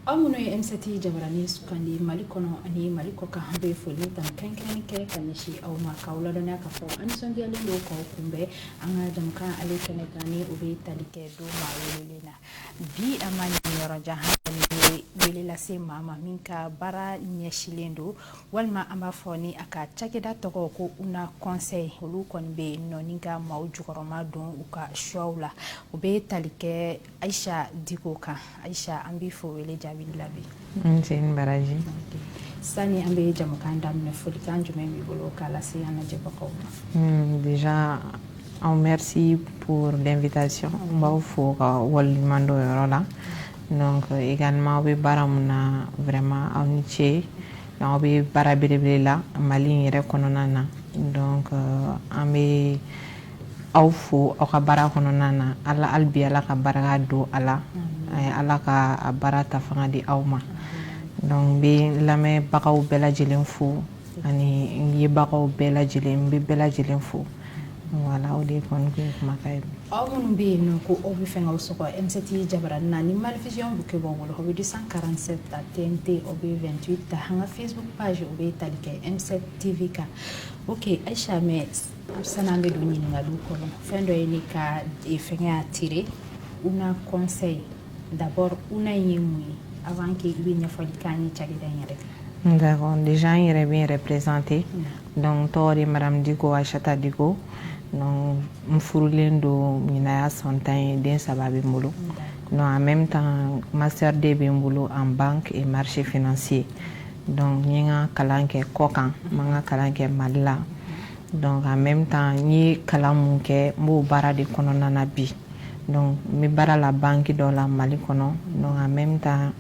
Amuno MCT jabarani sukandi malikono ani maliko ka habe foli tan kankan ke kanishi au makaula dona ka fo an songi alindo ko kumbe anga jamka ale kene gani ube talike do mawelena bi amani yoro jahani wele la se mama minka bara nyeshilendo walma amba foni aka chakeda toko ko una conseil ulu konbe noninga mawjukoroma don uka shawla ube talike Aisha Dikoka Aisha ambi fo wele labi Nsine Baraji Sani ambe jamukanda mnefulika njume mibolo kala si anajebako. Déjà merci pour l'invitation mbao fo wal mando yorola donc également be baramuna vraiment amitié on be barabele la mali yere kononana donc ambe aw fo aw ka bara kononana ala albi ala ka baraka do ala ala ka barata fanga di awma donc be lame bakaw bela jelen fo ani ye bakaw bela jelen be bela jelen fo voilà o de kon ko makay awon be no ko obi fenga usoko MCT jabara na ni malvision bu ke bongo ho 247 ta TNT obi 28 ta hanga Facebook page obi talike MCT TV ka ok Aisha me sanange do ni ngadu ko fendo ni ka e fenga atire una conseil d'abord una yimui avant que il n'y faut pas que d'accord déjà il est bien représenté donc tori madame Diko Aïchata Diko donc mfurulendo minaya sontain den sababi mbulu non en même temps master DB mbulu en banque et marché financier donc ñinga kalanke kokan manga kalanke madla donc en même temps ñi kalamunke mbo bara de konona na bi donc mi bara la banque dans la Mali kono donc en même temps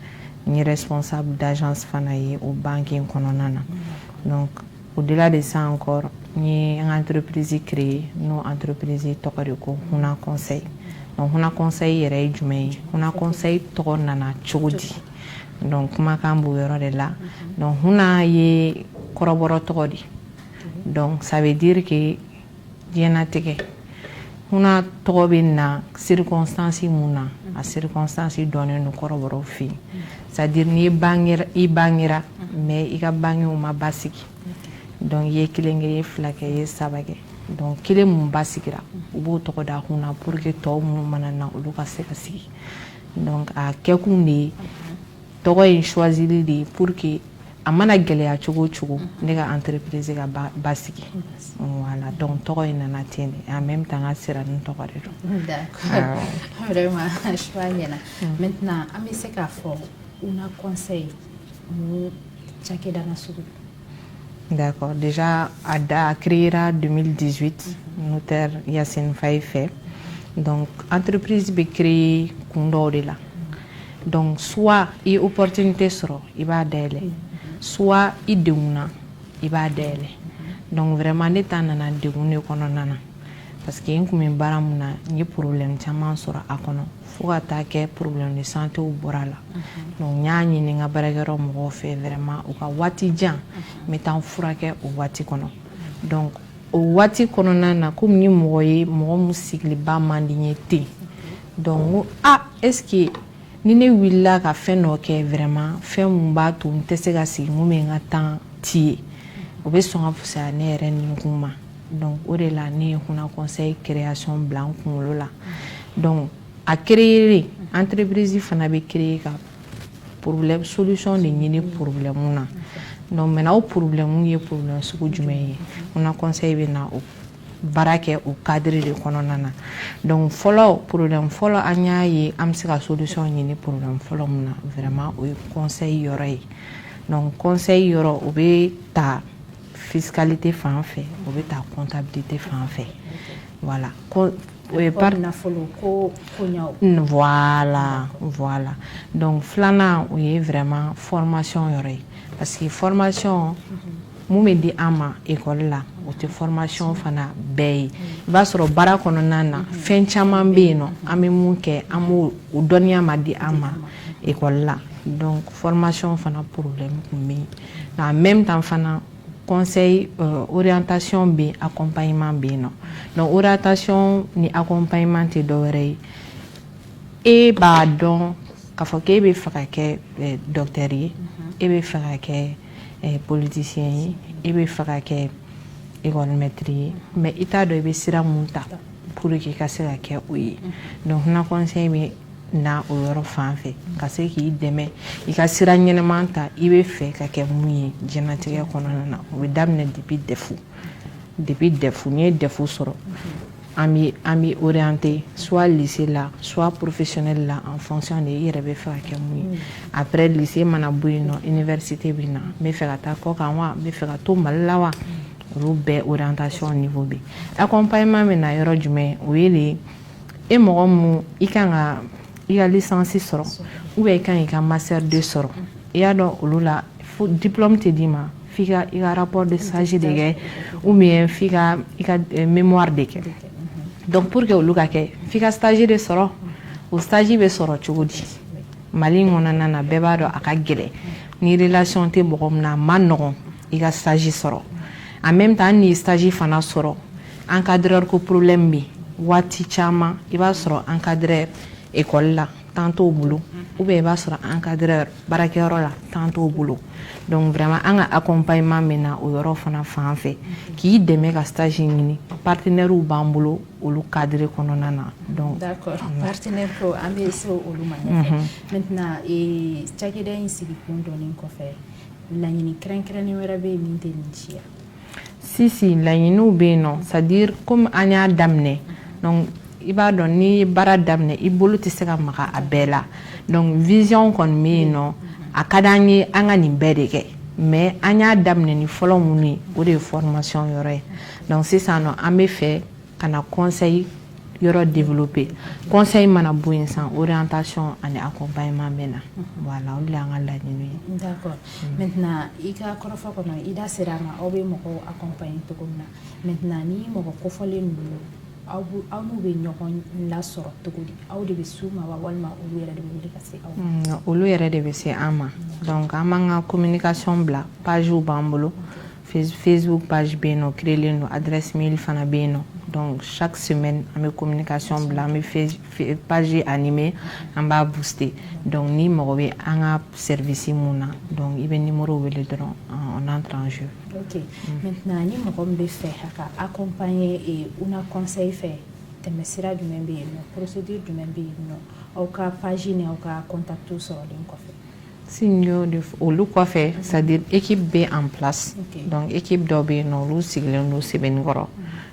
ni responsable d'agence fanaye au banking kononana donc au-delà de ça encore ni une entreprise créée nos entreprises tokoriko una conseil donc una conseil yere jumé una conseil tokonana chodi donc makambu yoro de là donc una ye koroboro tokodi donc ça veut dire que dienatike una tobina circonstances muna a circonstances donné no koroboro fi c'est-à-dire ni bangira mais i ka bangi uma basiki donc ye kilenge ye flake ye sabage donc kile mun basikira ubo to da huna pour que to mun manana ulu ka se kasi donc a kekunde to ko choisir di pour que amana geleya chugo ne ga entreprise ga basiki voilà donc to ko nana tene en même temps asira non to ko d'accord vraiment choisir maintenant ami se ka fo una conseil mu chake dana sugu. D'accord, déjà à créera 2018 notaire Yassine Faye fait donc entreprise be créer kundo de là donc soit i opportunité soro i ba dele soit i deuna i ba dele donc vraiment ne tanana deune kono nana parce que ngumi baramuna ni problème chama soro akono fo ata ke problème de santé au borala donc nyaani ni nga baragero mo fe vraiment o ka wati jan metan furake o wati kono donc o wati kono nana comme ni moye mo musigli ba mandignité donc est-ce que ni ne willa ka fait no ke vraiment fait mba to ntese ga si mo me ngata ti o be so ngafusa ne ren ni kuma donc o de la ne huna conseil création blanc kulo la donc a créer entreprise fana be créer ka problème solution de ñini problème na donc maintenant au problème yi problème suku jumé on a conseil be na o barake o cadre de kononana donc follow problème follow anya yi am sika solution ñini problème follow na vraiment o conseil yoré donc conseil yoro o be ta fiscalité fan fait o be ta comptabilité fan fait voilà voilà donc flana oui vraiment formation yore parce que formation mun bɛ di an ma école la o tɛ formation fana bɛɛ ye i b'a sɔrɔ baara kɔnɔna na fɛn caman bɛ yen nɔ an bɛ mun kɛ an b'o o dɔnniya ma di an ma école la donc formation fana problème kun bɛ yen en même temps fana conseil orientation bɛ accompagnement bɛ yen nɔ donc orientation ni accompagnement tɛ dɔwɛrɛ ye e b'a dɔn k'a fɔ k'e bɛ fɛ ka kɛ docteur ye e bɛ fɛ ka kɛ politicien ye e bɛ fɛ ka kɛ école maître ye mais i t'a dɔn i bɛ sira mun ta pour que i ka se ka kɛ o ye donc n ka conseil bɛ na o yɔrɔ fan fɛ ka se k'i dɛmɛ i ka sira ɲɛnɛman ta i bɛ fɛ ka kɛ mun ye diɲɛlatigɛ kɔnɔna na o bɛ daminɛ depuis DEF n'i ye DEF sɔrɔ an bɛ orienté soit lycée la soit professionnel la en fonction de i yɛrɛ bɛ fɛ ka kɛ mun ye après lycée mana bɔ yen nɔ université bɛ na n bɛ fɛ ka taa kɔ kan wa n bɛ fɛ ka to Mali la wa olu bɛɛ orientation niveau bɛ accompagnement bɛ na yɔrɔ jumɛn o ye de e mɔgɔ mun i kan ka i ka licence sɔrɔ ou bien i kan k'i ka master 2 sɔrɔ i y'a dɔn olu la diplôme tɛ d'i ma f'i ka i ka rapport de stage de kɛ ou bien f'i ka i ka mémoire de kɛ donc pour que olu ka kɛ f'i ka stage de sɔrɔ o stage bɛ sɔrɔ cogo di Mali kɔnɔna na bɛɛ b'a dɔn a ka gɛlɛn ni relation tɛ mɔgɔ min na a ma nɔgɔn i ka stage sɔrɔ en même temps ni stage fana sɔrɔ encadreur ko problème bɛ waati caman i b'a sɔrɔ encadreur école la temps t'o bolo ou bien i b'a sɔrɔ encadreur baarakɛyɔrɔ la temps t'o bolo donc vraiment an ka accompagnement bɛ na o yɔrɔ fana fan fɛ k'i dɛmɛ ka stage ɲini partenaires b'an bolo olu cadre kɔnɔna na donc d'accord partenaire ko an bɛ se olu ma ɲɛfɛ maintenant cakɛda in sigi kun dɔɔnin kɔfɛ laɲini kɛrɛnkɛrɛnnen wɛrɛ bɛ yen min tɛ nin ci ya si laɲiniw bɛ yen nɔ c'est à dire comme an y'a daminɛ donc i b'a dɔn ni baara daminɛ i bolo tɛ se ka maga a bɛɛ la donc vision kɔni bɛ yen nɔ a ka d'an ye an ka nin bɛɛ de kɛ mais an y'a daminɛ ni fɔlɔ minnu ye o de ye formation yɔrɔ ye donc sisan nɔ an bɛ fɛ ka na conseil yɔrɔ développer conseil mana bɔ yen sisan orientation ani accompagnement bɛ na voilà olu de y'an ka laɲini ye d'accord maintenant i ka kɔrɔfɔ kɔnɔ i da sera a ma aw bɛ mɔgɔw accompagner cogo min na maintenant ni mɔgɔ kofɔlen ninnu aw n'u bɛ ɲɔgɔn lasɔrɔ cogo di aw de bɛ s'u ma wa walima olu yɛrɛ de bɛ wuli ka se aw ma olu yɛrɛ de bɛ se an ma donc an b'an ka communication bila pagew b'an bolo Facebook page bɛ yen nɔ créelen don adresse mail fana bɛ yen nɔ donc chaque semaine an bɛ communication bila an bɛ page animé an b'a booster donc ni mɔgɔ bɛ an ka service mun na donc i bɛ numéro wele dɔrɔn on entre en jeu. Ok maintenant ni mɔgɔ min bɛ fɛ ka accompagner una conseil fɛ tɛmɛsira jumɛn bɛ yen nɔ procédure jumɛn bɛ yen nɔ aw ka page ni aw ka contact sɔrɔlen kɔfɛ. Signaux de olu kɔfɛ c'est-à-dire équipe bɛ en place donc équipe dɔ bɛ yen nɔ olu sigilen don Sɛbɛnnikɔrɔ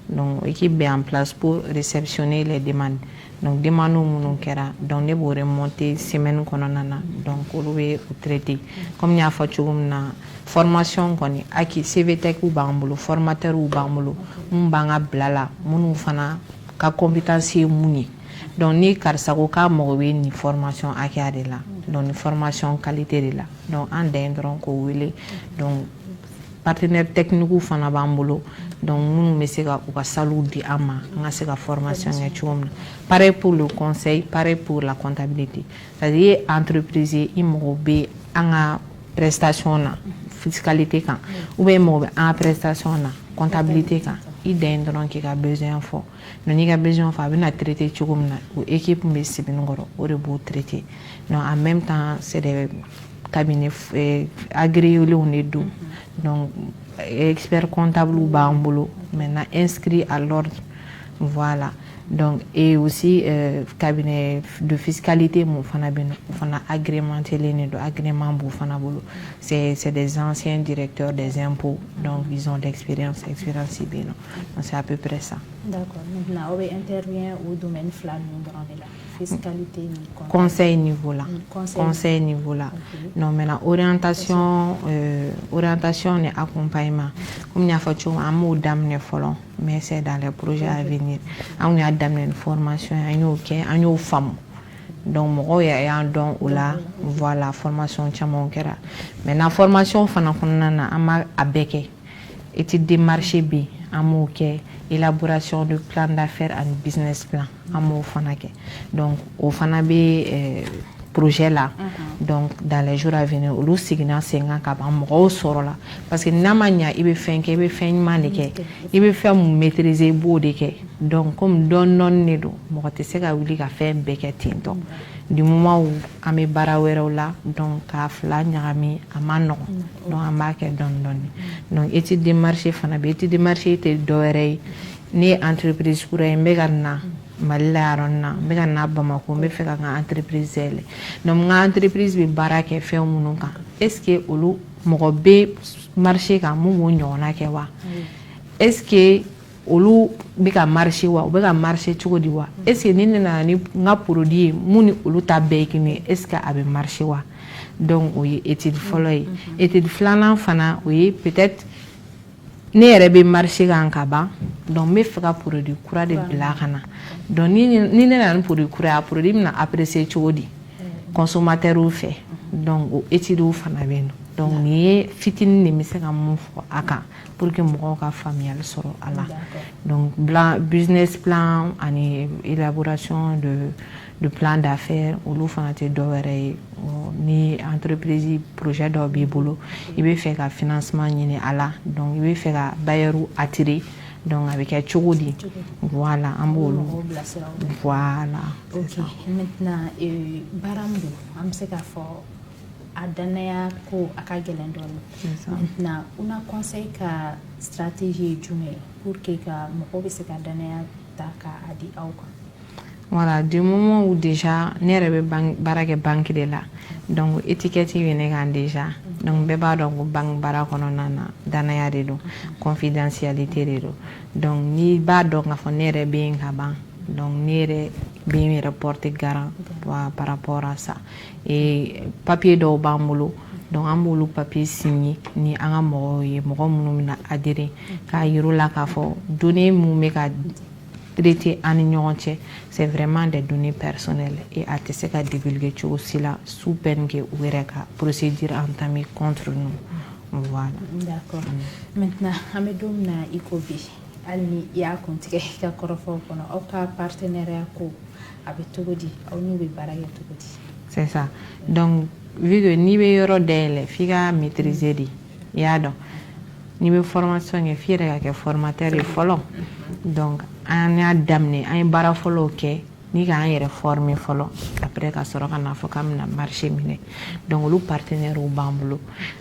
donc équipe bɛ en place pour réceptionner les demandes donc demande minnu kɛra donc ne b'o remonter semaine kɔnɔna na donc olu bɛ o traiter comme n y'a fɔ cogo min na formation kɔni aki CVTech b'an bolo formateur b'an bolo mun b'an ka bila la minnu fana ka compétence ye mun ye donc ni karisa ko k'a mago bɛ nin formation hakɛya de la donc ni formation qualité de la donc an dan dɔrɔn k'o wele donc partenaire technique fana b'an bolo donc minnu bɛ se ka u ka salle di an ma an ka se ka formation kɛ cogo min na pareil pour le conseil pareil pour la comptabilité c'est-à-dire entreprise i mago bɛ an ka prestation na fiscalité kan ou bien mago bɛ an ka prestation na comptabilité kan i dan dɔrɔn k'i ka besoin fɔ donc n'i ka besoin fɔ a bɛna traiter cogo min na o équipe bɛ Sɛbɛnnikɔrɔ o de b'o traiter donc en même temps c'est des cabinets agréés de don donc expert comptable b'an bolo maintenant inscrit à l'ordre voilà donc et aussi cabinet de fiscalité mon fana bɛ fana agrémenté les do agrément b'u fana bolo c'est des anciens directeurs des impôts donc ils ont l'expérience bɛ donc c'est à peu près ça. D'accord. Maintenant on intervient au domaine fila ninnu dɔrɔn de la fiscalité ni conseil niveau là conseil niveau là non maintenant orientation et accompagnement comme y'a fait cogo an m'o daminɛ fɔlɔ mais c'est dans les projets à venir an y'a daminɛ formation an y'o kɛ an y'o faamu donc mɔgɔw yɛrɛ y'an dɔn o la voilà formation caman kɛra maintenant formation fana kɔnɔna na an ma a bɛɛ kɛ étude de marché bi amo ke élaboration de plan d'affaires and business plan amo fana ke donc au fana be projet là donc dans les jours à venir olu signa senga ka ba mo soro la parce que namanya ibe fenke ibe fen manike ibe fem maîtriser bo de ke donc comme don non ne do mo te se ka wuli ka fem beke tinto du moment où ame bara wéro la donc ka fla nyami amano donc amake don donc étude de marché fana be étude de marché te doere ni entreprise pour mbegana mallaronna mbegana bamako mbe feka nga entreprise ele donc nga entreprise bi barake fe munuka est-ce que olu mogo be marché ka mu nyona ke wa est-ce que olu be ka marché wa be ka marché chugodi wa est-ce que ni na ni nga produit muni olu ta be kini est-ce que abe marché wa donc oui étude follow étude flanan fana oui peut-être ne yɛrɛ bɛ marché kan ka ban donc n bɛ fɛ ka produit kura de bila ka na donc ni ne nana ni produit kura ye a produit bɛna apprécier cogo di consommateurs fɛ donc o études fana bɛ yen donc nin ye fitinin de bɛ se ka mun fɔ a kan pour que mɔgɔw ka faamuyali sɔrɔ a la donc business plan ani élaboration de plan d'affaires olu fana tɛ dɔwɛrɛ ye ni entreprise projet dɔ b'i bolo i bɛ fɛ ka financement ɲini a la donc i bɛ fɛ ka bailleurs attirer donc a bɛ kɛ cogo di voilà an b'olu voilà ok maintenant baara min don an bɛ se k'a fɔ a danaya ko a ka gɛlɛn dɔɔni maintenant una conseil ka stratégie ye jumɛn ye pour que ka mɔgɔw bɛ se ka danaya ta k'a di aw kan. Voilà, du moment où déjà ne yɛrɛ bɛ baara kɛ banque de la donc étiquette bɛ ne kan déjà donc bɛɛ b'a dɔn ko banque baara kɔnɔna na danaya de don confidentialité de don donc ni b'a dɔn k'a fɔ ne yɛrɛ bɛ yen ka ban donc ne yɛrɛ bɛ n yɛrɛ porter garant par rapport à ça et papier dɔw b'an bolo donc an b'olu papier signer ni an ka mɔgɔw ye mɔgɔ minnu bɛna adhérer k'a yir'u la k'a fɔ données mun bɛ ka traiter en ɲɔgɔn cɛ c'est vraiment des données personnelles et a tɛ se ka divulguer cogo si la sous peine que u yɛrɛ ka procédure entamée contre nous voilà. D'accord. Maintenant an bɛ don min na i ko bi hali ni i y'a kuntigɛ i ka kɔrɔfɔw kɔnɔ aw ka partenariat ko a bɛ cogo di aw n'u bɛ baara kɛ cogo di. C'est ça donc vu que n'i bɛ yɔrɔ dayɛlɛ f'i ka maîtriser de i y'a dɔn n'i bɛ formation kɛ f'i yɛrɛ ka kɛ formateur ye fɔlɔ donc an y'a daminɛ an ye baara fɔlɔw kɛ ni k'an yɛrɛ former fɔlɔ après ka sɔrɔ ka na fɔ k'an bɛna marché minɛ donc olu partenaires b'an bolo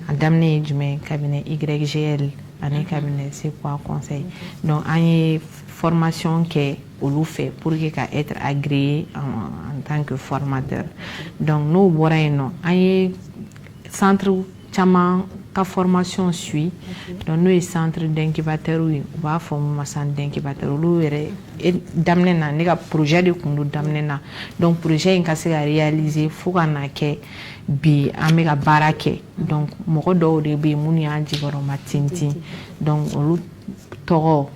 a daminɛ ye jumɛn cabinet YGL ani cabinet C'est quoi conseil donc an ye formation kɛ olu fɛ pour que ka être agréé en tant que formateur donc n'o bɔra yen nɔ an ye centre caman ka formation suit donc n'o ye centre d'incubateur ye u b'a fɔ mun ma centre d'incubateur olu yɛrɛ daminɛ na ne ka projet de kun don daminɛ na donc projet in ka se ka réaliser fo ka na kɛ bi an bɛ ka baara kɛ donc mɔgɔ dɔw de bɛ yen minnu y'an jigiyɔrɔma tintin donc olu tɔgɔ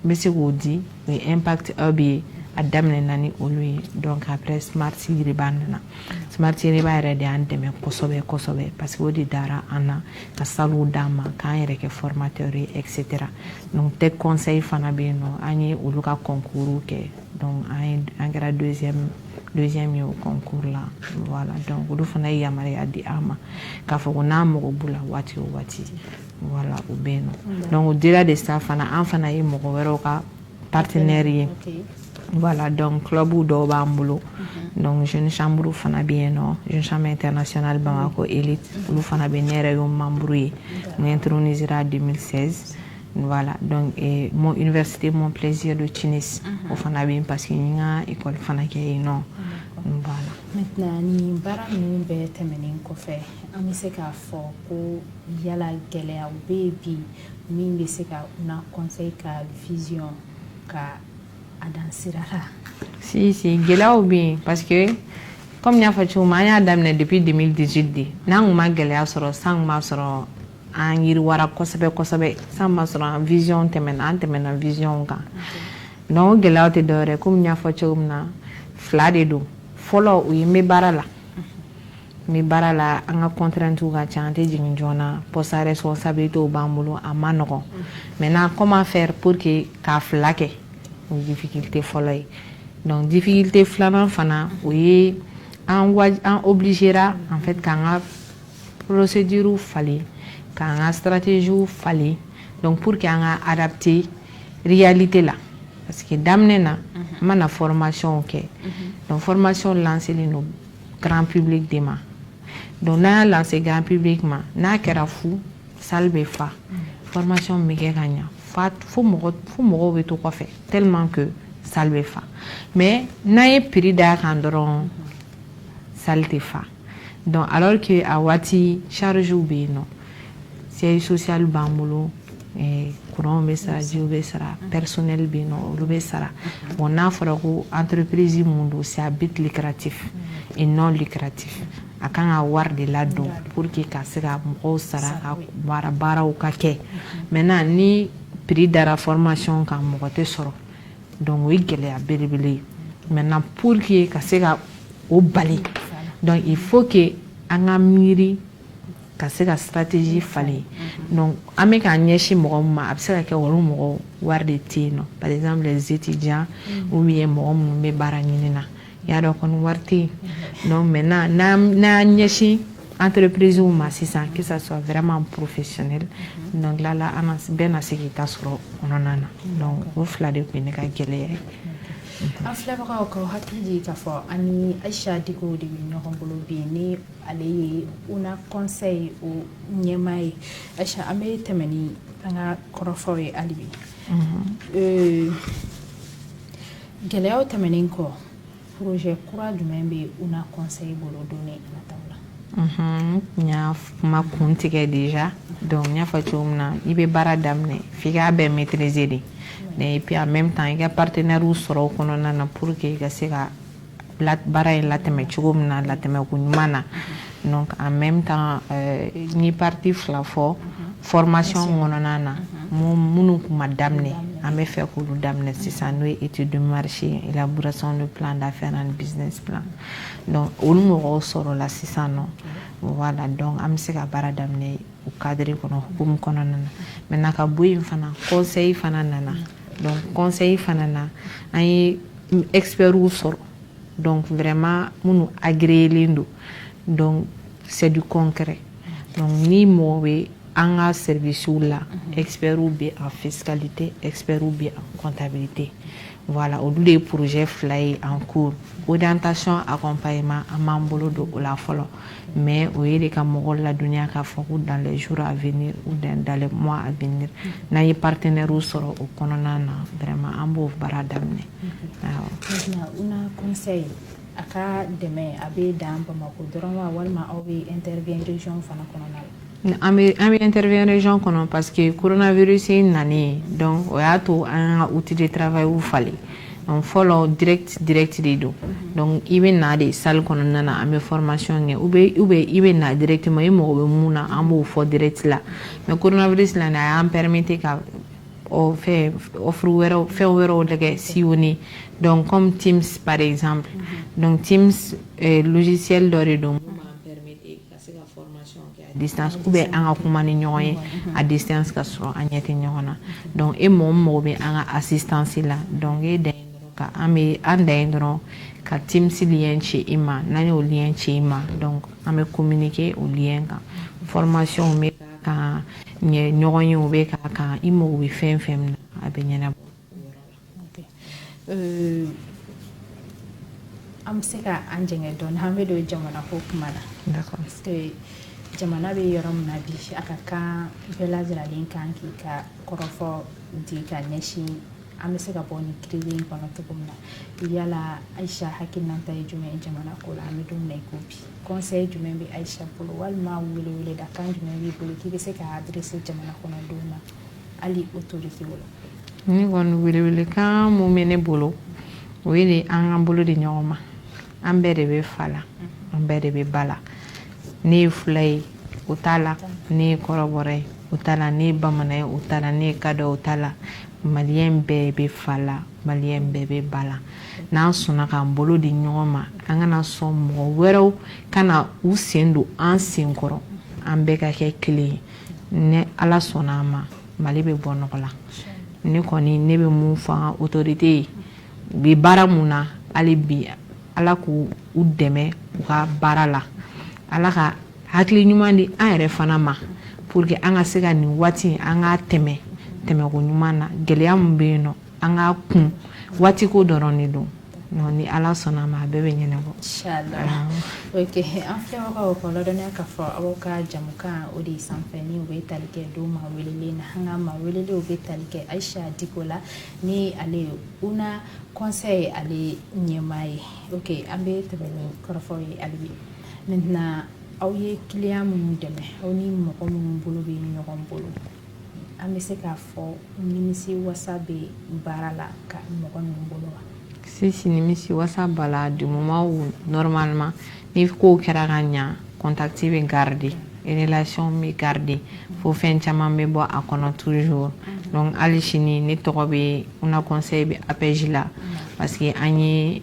n bɛ se k'o di o ye impact hub ye a daminɛ na ni olu ye donc après smart yiriba nana smart yiriba yɛrɛ de y'an dɛmɛ kosɛbɛ kosɛbɛ parce que o de dara an na ka saliw d'an ma k'an yɛrɛ kɛ formateur ye etc donc tech conseil fana bɛ yen nɔ an ye olu ka concours kɛ donc an kɛra deuxième ye o concours la voilà donc olu fana ye yamaruya di an ma k'a fɔ ko n'an mago b'u la waati o waati voilà o bɛ yen nɔ donc au-delà de ça fana an fana ye mɔgɔ wɛrɛw ka partenaire ye voilà donc club dɔw b'an bolo donc jeune chambre fana bɛ yen nɔ jeune chambre internationale Bamako élite olu fana bɛ ne yɛrɛ y'o membre ye n intronisera 2016 voilà donc mon université mon plaisir de Tunis o fana bɛ yen parce que n ka école fana kɛ yen nɔ voilà. Maintenant ni baara ninnu bɛɛ tɛmɛnen kɔfɛ an bɛ se k'a fɔ ko yala gɛlɛyaw bɛ yen bi min bɛ se ka na conseil ka vision ka a dan sira la. Si gɛlɛyaw bɛ yen parce que comme n y'a fɔ cogo min an y'a daminɛ depuis 2018 de n'an kun ma gɛlɛya sɔrɔ san kun b'a sɔrɔ an yiriwara kosɛbɛ kosɛbɛ san b'a sɔrɔ an vision tɛmɛna an tɛmɛna vision kan donc o gɛlɛyaw tɛ dɔwɛrɛ comme n y'a fɔ cogo min na fila de don fɔlɔ o ye n bɛ baara la mi baara la an ka contrainte ka ca an tɛ jigin joona poste à responsabilité b'an bolo a ma nɔgɔn maintenant comment faire pour que k'a fila kɛ o difficulté fɔlɔ ye donc difficulté filanan fana o ye an obligera en fait k'an ka procédure falen k'an ka stratégie falen donc pour que an ka adapter réalité la parce que daminɛ na an mana formation kɛ donc formation lancelen no grand public de ma donc n'a y'a lancé grand public ma n'a kɛra fu salle bɛ fa formation bɛ kɛ ka ɲa fo mɔgɔw bɛ to kɔfɛ tellement que salle bɛ fa mais n'a ye prix d'a kan dɔrɔn salle tɛ fa donc alors que a waati charge bɛ yen nɔ siège social b'an bolo courant bɛ sara jiw bɛ sara personnel bɛ yen nɔ olu bɛ sara bon n'a fɔra ko entreprise mun don c'est à but lucratif et non lucratif a kan ka wari de ladon pour que ka se ka mɔgɔw sara ka baaraw ka kɛ maintenant ni prix dara formation kan mɔgɔ tɛ sɔrɔ donc o ye gɛlɛya belebele ye maintenant pour que ka se ka o bali donc il faut que an ka miiri ka se ka stratégie falen donc an bɛ k'an ɲɛsin mɔgɔ min ma a bɛ se ka kɛ olu mɔgɔ wari de tɛ yen nɔ par exemple les étudiants ou bien mɔgɔ minnu bɛ baara ɲini na i y'a dɔn kɔni wari tɛ yen donc maintenant n'an ɲɛsin entreprise ma sisan que ça soit vraiment professionnel donc là an bɛɛ na se k'i ta sɔrɔ kɔnɔna na donc o fila de tun ye ne ka gɛlɛya ye. An filɛbagaw ka hakili jigin k'a fɔ ani Aisha Diko de bɛ ɲɔgɔn bolo bi ni ale ye Una Conseil o ɲɛmaa ye Aisha an bɛ tɛmɛ ni an ka kɔrɔfɔw ye hali bi gɛlɛyaw tɛmɛnen kɔ projet kura jumɛn bɛ Una Conseil bolo don ni nataw la. N y'a kuma kun tigɛ déjà donc n y'a fɔ cogo min na i bɛ baara daminɛ f'i k'a bɛɛ maîtriser de et puis en même temps i ka partenaire sɔrɔ o kɔnɔna na pour que i ka se ka baara in latɛmɛ cogo min na latɛmɛ ko ɲuman na donc en même temps n ye partie fila fɔ formation kɔnɔna na minnu kun ma daminɛ an bɛ fɛ k'olu daminɛ sisan n'o ye étude de marché élaboration de plan d'affaires and business plan donc olu mɔgɔw sɔrɔ la sisan nɔ voilà donc an bɛ se ka baara daminɛ o cadre kɔnɔ hukumu kɔnɔna na maintenant ka bɔ yen fana conseil fana nana donc conseil fana na an ye experts sɔrɔ donc vraiment minnu agréélen don donc c'est du concret donc ni mɔgɔ bɛ an ka service la experts bɛ en fiscalité experts bɛ en comptabilité voilà olu de ye projet fila ye en cours orientation accompagnement an b'an bolo don o la fɔlɔ mais o ye de ka mɔgɔw ladɔnniya k'a fɔ ko dans les jours à venir ou dans les mois à venir n'an ye partenaires sɔrɔ o kɔnɔna na vraiment an b'o baara daminɛ. Maintenant Una Conseil a ka dɛmɛ a bɛ dan Bamakɔ dɔrɔn wa walima aw bɛ intervient région fana kɔnɔna la. An bɛ intervient région kɔnɔ parce que coronavirus in nalen donc o y'a to an ka outil de travail falen donc fɔlɔ direct de don donc i bɛ na de salle kɔnɔna na an bɛ formation kɛ ou bien i bɛ na directement i mago bɛ mun na an b'o fɔ direct la mais coronavirus la a y'an permettre ka fɛn wɛrɛw lajɛ sillonner donc comme Teams par exemple donc Teams logiciel dɔ de don distance ou bien an ka kuma ni ɲɔgɔn ye a distance ka sɔrɔ an ɲɛ tɛ ɲɔgɔn na donc e mɔgɔ bɛ an ka assistance la donc e dan ka an dan dɔrɔn ka Teams lien ci i ma n'an y'o lien ci i ma donc an bɛ communiquer o lien kan formation bɛ k'a kan ɲɔgɔn ye o bɛ k'a kan i mago bɛ fɛn fɛn min na a bɛ ɲɛnabɔ. An bɛ se ka an jɛngɛ dɔɔni an bɛ don jamana ko kuma la parce que jamana bɛ yɔrɔ min na bi a ka kan bɛɛ lajɛlen kan k'i ka kɔrɔfɔ di ka ɲɛsin an bɛ se ka bɔ nin crise in kɔnɔ cogo min na yala Aisha hakilinata ye jumɛn ye jamana ko la an bɛ don min na i ko bi conseil jumɛn bɛ Aisha bolo walima wele da kan jumɛn b'i bolo k'i bɛ se ka adresser jamana kɔnɔdenw ma hali autorité bolo. Ne kɔni wele kan mun bɛ ne bolo o ye de an k'an bolo di ɲɔgɔn ma an bɛɛ de bɛ fa la an bɛɛ de bɛ ba la ne ye fila ye o t'a la ne ye kɔrɔbɔrɔ ye o ta la, ne bamana ye o ta la, ne ka dɔ o ta la, maliyɛn bɛɛ bɛ fa la, maliyɛn bɛɛ bɛ ba la. N'an sɔnna k'an bolo di ɲɔgɔn ma, an kana sɔn mɔgɔ wɛrɛw kana u sen don an sen kɔrɔ, an bɛɛ ka kɛ kelen ye. Ni Ala sɔnna an ma, Mali bɛ bɔ nɔgɔ la. Ne kɔni ne bɛ mun fɔ an ka autorité ye, u bɛ baara mun na hali bi Ala k'u dɛmɛ u ka baara la. Ala ka hakili ɲuman di an yɛrɛ fana ma pour que an ka se ka nin waati an ka tɛmɛko ɲuman na. Gɛlɛya min bɛ yen nɔ an ka kun waati ko dɔrɔn de don. Ni Ala sɔnna a ma a bɛɛ bɛ ɲɛnabɔ. Inshallah. Ok, an filɛbagaw k'o ladɔnniya k'a fɔ aw ka jamukan o de ye sanfɛ ni u bɛ tali kɛ don ma welelen na. An ka ma welelenw bɛ tali kɛ Ayisa Diko la ni ale ye UNA conseil ale ɲɛmaa ye. Ok, an bɛ tɛmɛ ni kɔrɔfɔw ye hali bi. Maintenant aw ye client minnu dɛmɛ, aw ni mɔgɔ minnu bolo bɛ ɲɔgɔn bolo, an bɛ se k'a fɔ nimisi wasa bɛ baara la ka mɔgɔ ninnu bolo wa? Si nimisi wasa bala du moment où normalement ni ko kɛra ka ɲa, contact bɛ garder, relation bɛ garder, fo fɛn caman bɛ bɔ a kɔnɔ toujours. Donc hali sini ne tɔgɔ bɛ UNA conseil bɛ APJ la parce que an ye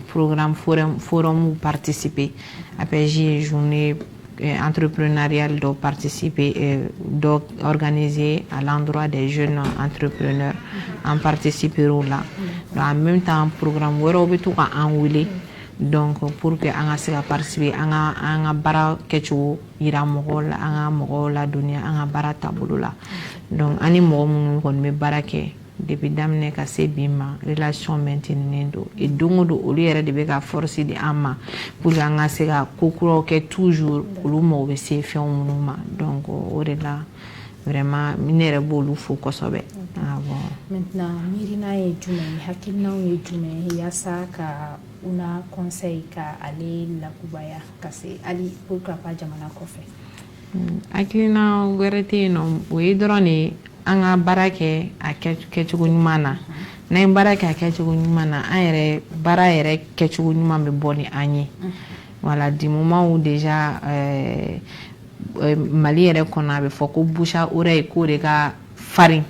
programme forum participer. APJ ye journée entrepreneuriale dɔ participer, dɔ organiser à l'endroit des jeunes entrepreneurs. En participer au là. En même temps programme wɛrɛw bɛ to ka an wele, donc pour que an ka se ka participer, an ka baara kɛcogo yira mɔgɔw la, an ka mɔgɔw ladɔnniya an ka baara taabolo la. Donc ani mɔgɔ minnu kɔni bɛ baara kɛ depuis daminɛ ka se bi ma, relation maintenunen don. Et don o don olu yɛrɛ de bɛ ka force di an ma pour que an ka se ka ko kuraw kɛ toujours, olu mago bɛ se fɛn minnu ma. Donc o de la vraiment ne yɛrɛ b'olu fo kosɛbɛ. Maintenant miirina ye jumɛn ye, hakilinaw ye jumɛn ye yaasa ka UNA conseil ka ale lakubaya ka se hali pour que a ka jamana kɔfɛ? Hakilina wɛrɛ tɛ yen nɔ, o ye dɔrɔn de an ka baara kɛ a kɛcogo ɲuman na. N'an ye baara kɛ a kɛcogo ɲuman na, an yɛrɛ baara yɛrɛ kɛcogo ɲuman bɛ bɔ ni an ye. Voilà, du moment où déjà Mali yɛrɛ kɔnɔ a bɛ fɔ ko bouche à oreille k'o de ka farin.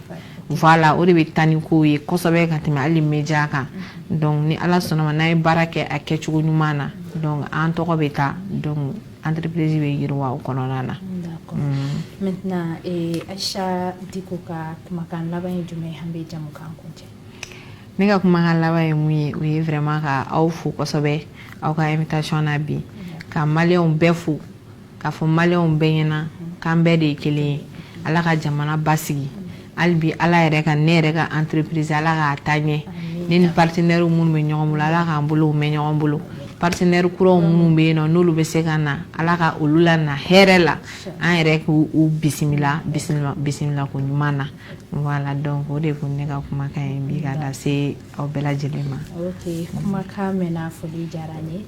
Voilà, o de bɛ taa ni ko ye kosɛbɛ ka tɛmɛ hali média kan. Donc ni Ala sɔnna ma n'an ye baara kɛ a kɛcogo ɲuman na, donc an tɔgɔ bɛ taa, donc entreprise bɛ yiriwa o kɔnɔna na. D'accord. Maintenant Ayisa Diko ka kumakan laban ye jumɛn ye an bɛ jamukan kuncɛ? Ne ka kumakan laban ye mun ye, o ye vraiment ka aw fo kosɛbɛ aw ka invitation na bi, ka maliyɛnw bɛɛ fo, ka fɔ maliyɛnw bɛɛ ɲɛna k'an bɛɛ de ye kelen ye. Ala ka jamana basigi. Hali bi Ala yɛrɛ ka ne yɛrɛ ka entreprise Ala k'a taa ɲɛ. Ne ni partenaire minnu bɛ ɲɔgɔn bolo Ala k'an bolo mɛn ɲɔgɔn bolo. Partenaire kuraw minnu bɛ yen nɔ n'olu bɛ se ka na Ala ka olu la na hɛrɛ la, an yɛrɛ k'u bisimila ko ɲuman na. Voilà, donc o de kun ne ka kumakan ye bi ka lase aw bɛɛ lajɛlen ma. Ok, kumakan mɛnna, foli diyara n ye.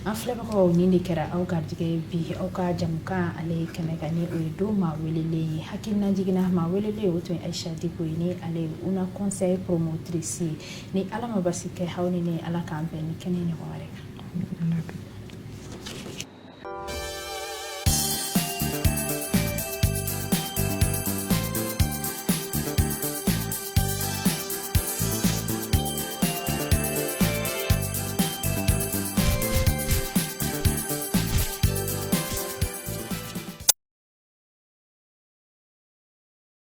An filɛbagaw nin de kɛra aw garijɛgɛ bi aw ka jamukan ale kɛnɛ kan ni o ye don maa welelen ye. Hakilina jiginna maa welelen o tun ye Ayisa Diko ye ni ale ye UNA conseil promotrice ye. Ni Ala ma basi kɛ aw ni ne Ala k'an bɛn ni kɛnɛ ɲɔgɔn wɛrɛ kan.